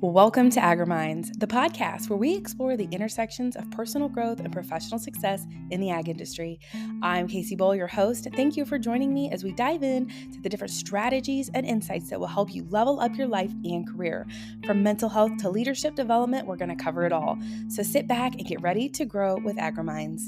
Welcome to AgriMinds, the podcast where we explore the intersections of personal growth and professional success in the ag industry. I'm Kacee, your host. Thank you for joining me as we dive in to the different strategies and insights that will help you level up your life and career. From mental health to leadership development, we're going to cover it all. So sit back and get ready to grow with AgriMinds.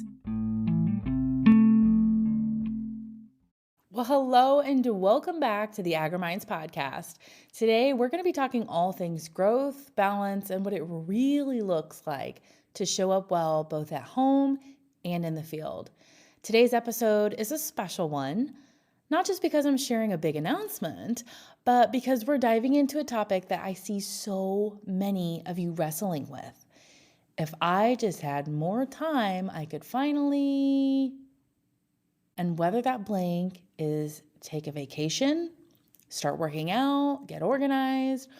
Well, hello and welcome back to the AgriMinds podcast. Today, we're going to be talking all things growth, balance, and what it really looks like to show up well both at home and in the field. Today's episode is a special one, not just because I'm sharing a big announcement, but because we're diving into a topic that I see so many of you wrestling with. If I just had more time, I could finally... And whether that blank is take a vacation, start working out, get organized,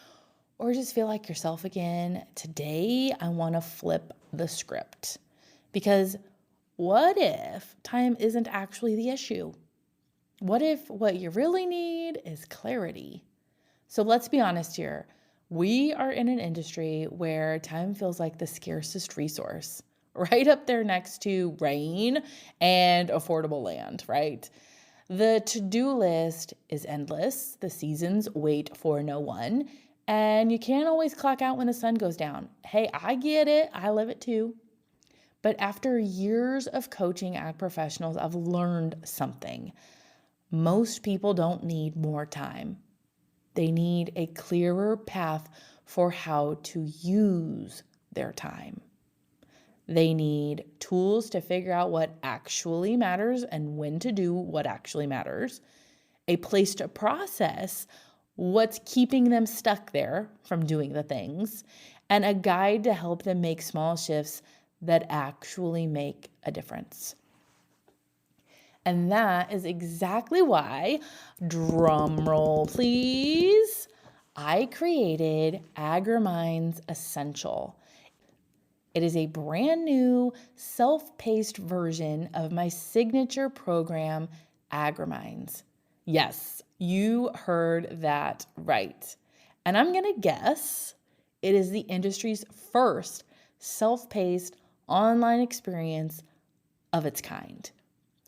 or just feel like yourself again, today I want to flip the script. Because what if time isn't actually the issue? What if what you really need is clarity? So let's be honest here. We are in an industry where time feels like the scarcest resource, right up there next to rain and affordable land, right? The to-do list is endless. The seasons wait for no one. And you can't always clock out when the sun goes down. Hey, I get it. I live it too. But after years of coaching ag professionals, I've learned something. Most people don't need more time. They need a clearer path for how to use their time. They need tools to figure out what actually matters and when to do what actually matters, a place to process what's keeping them stuck there from doing the things, and a guide to help them make small shifts that actually make a difference. And that is exactly why, drum roll please, I created AgriMinds Essential. It is a brand new self-paced version of my signature program, AgriMinds. Yes, you heard that right. And I'm going to guess it is the industry's first self-paced online experience of its kind.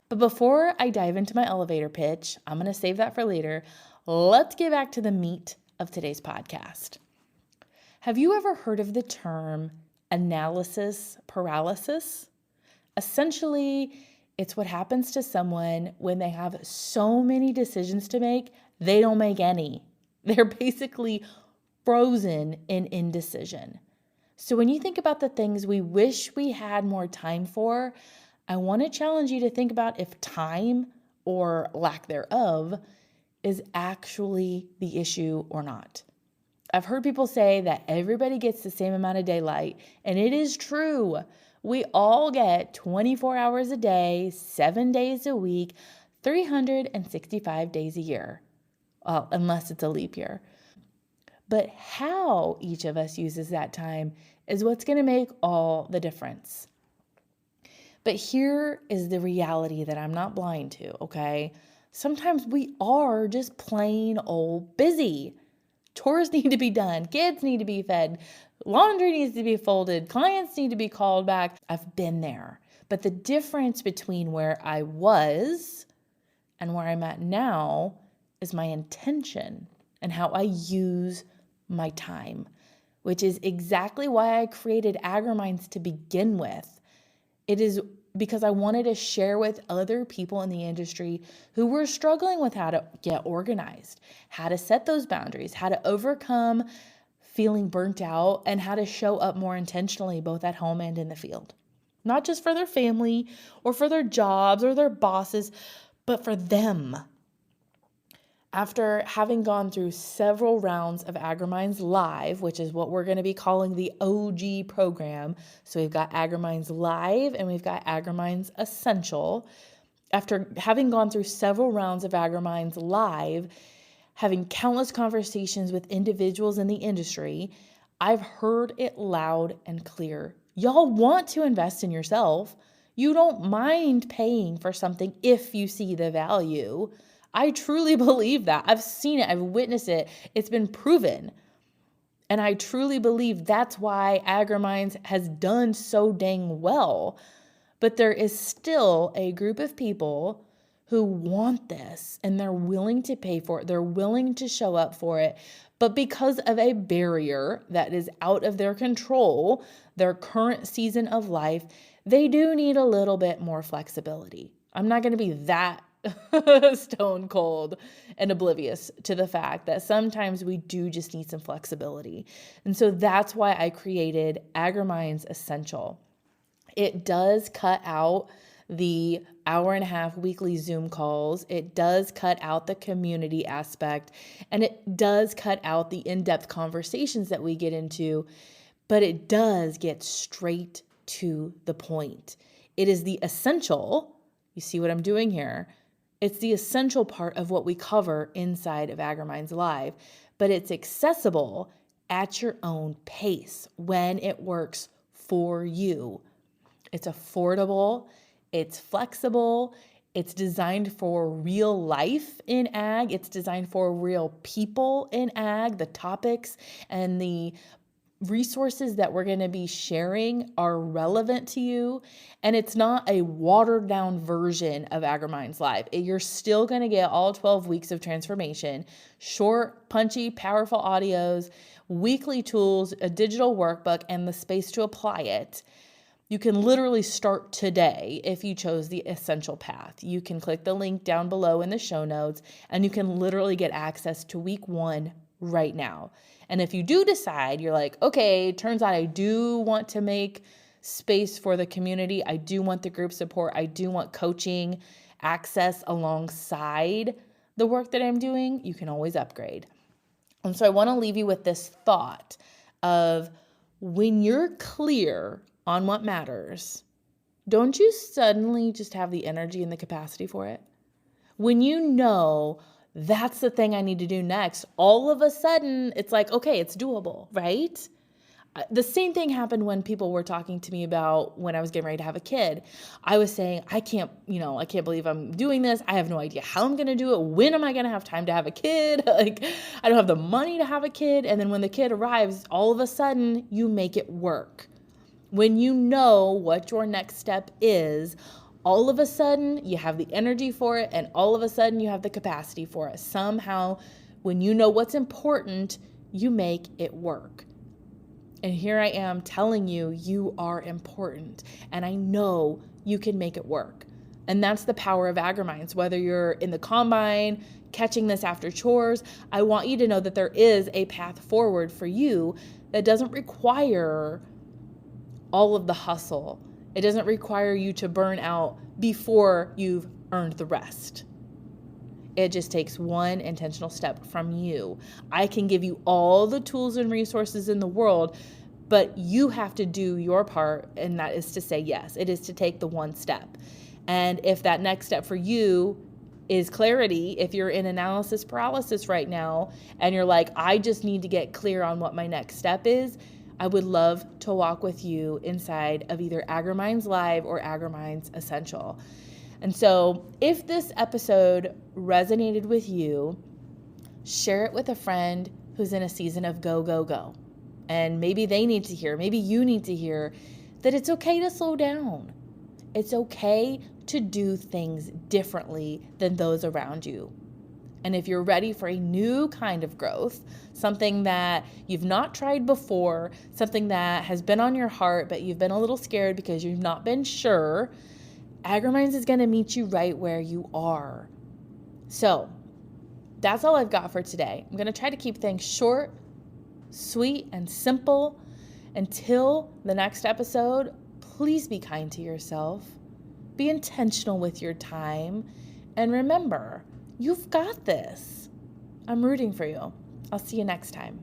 But before I dive into my elevator pitch, I'm going to save that for later. Let's get back to the meat of today's podcast. Have you ever heard of the term analysis paralysis? Essentially, it's what happens to someone when they have so many decisions to make, they don't make any. They're basically frozen in indecision. So when you think about the things we wish we had more time for, I want to challenge you to think about if time, or lack thereof, is actually the issue or not. I've heard people say that everybody gets the same amount of daylight, and it is true. We all get 24 hours a day, 7 days a week, 365 days a year. Well, unless it's a leap year. But how each of us uses that time is what's going to make all the difference. But here is the reality that I'm not blind to, okay? Sometimes we are just plain old busy. Chores need to be done. Kids need to be fed. Laundry needs to be folded. Clients need to be called back. I've been there. But the difference between where I was and where I'm at now is my intention and how I use my time, which is exactly why I created AgriMinds to begin with. It is because I wanted to share with other people in the industry who were struggling with how to get organized, how to set those boundaries, how to overcome feeling burnt out, and how to show up more intentionally both at home and in the field. Not just for their family or for their jobs or their bosses, but for them. After having gone through several rounds of AgriMinds Live, which is what we're going to be calling the OG program. So we've got AgriMinds Live and we've got AgriMinds Essential. After having gone through several rounds of AgriMinds Live, having countless conversations with individuals in the industry, I've heard it loud and clear. Y'all want to invest in yourself. You don't mind paying for something if you see the value. I truly believe that. I've seen it. I've witnessed it. It's been proven. And I truly believe that's why Agriminds has done so dang well. But there is still a group of people who want this and they're willing to pay for it. They're willing to show up for it. But because of a barrier that is out of their control, their current season of life, they do need a little bit more flexibility. I'm not going to be that stone cold and oblivious to the fact that sometimes we do just need some flexibility. And so that's why I created Agriminds Essential. It does cut out the hour-and-a-half weekly Zoom calls. It does cut out the community aspect, and it does cut out the in-depth conversations that we get into, but it does get straight to the point. It is the essential, you see what I'm doing here? It's the essential part of what we cover inside of Agriminds Live, but it's accessible at your own pace when it works for you. It's affordable, it's flexible, it's designed for real life in ag, it's designed for real people in ag. The topics and the resources that we're going to be sharing are relevant to you, and it's not a watered down version of Agriminds Live. You're still going to get all 12 weeks of transformation, short, punchy, powerful audios, weekly tools, a digital workbook, and the space to apply it. You can literally start today if you chose the essential path. You can click the link down below in the show notes, and you can literally get access to week 1 right now. And if you do decide, you're like, okay, turns out I do want to make space for the community. I do want the group support. I do want coaching access alongside the work that I'm doing. You can always upgrade. And so I want to leave you with this thought of when you're clear on what matters, don't you suddenly just have the energy and the capacity for it? When you know that's the thing I need to do next, all of a sudden it's like, okay, it's doable, right? The same thing happened when people were talking to me about when I was getting ready to have a kid. I was saying, I can't believe I'm doing this. I have no idea how I'm going to do it. When am I going to have time to have a kid? Like, I don't have the money to have a kid. And then when the kid arrives, all of a sudden you make it work. When you know what your next step is, all of a sudden you have the energy for it, and all of a sudden you have the capacity for it. Somehow, when you know what's important, you make it work. And here I am telling you, you are important, and I know you can make it work. And that's the power of Agriminds. Whether you're in the combine, catching this after chores, I want you to know that there is a path forward for you that doesn't require all of the hustle. It doesn't require you to burn out before you've earned the rest. It just takes one intentional step from you. I can give you all the tools and resources in the world, but you have to do your part, and that is to say yes. It is to take the one step. And if that next step for you is clarity, if you're in analysis paralysis right now, and you're like, I just need to get clear on what my next step is, I would love to walk with you inside of either Agriminds Live or Agriminds Essential. And so if this episode resonated with you, share it with a friend who's in a season of go, go, go. And maybe they need to hear, maybe you need to hear that it's okay to slow down. It's okay to do things differently than those around you. And if you're ready for a new kind of growth, something that you've not tried before, something that has been on your heart, but you've been a little scared because you've not been sure, Agriminds is going to meet you right where you are. So that's all I've got for today. I'm going to try to keep things short, sweet, and simple. Until the next episode, please be kind to yourself. Be intentional with your time. And remember, you've got this. I'm rooting for you. I'll see you next time.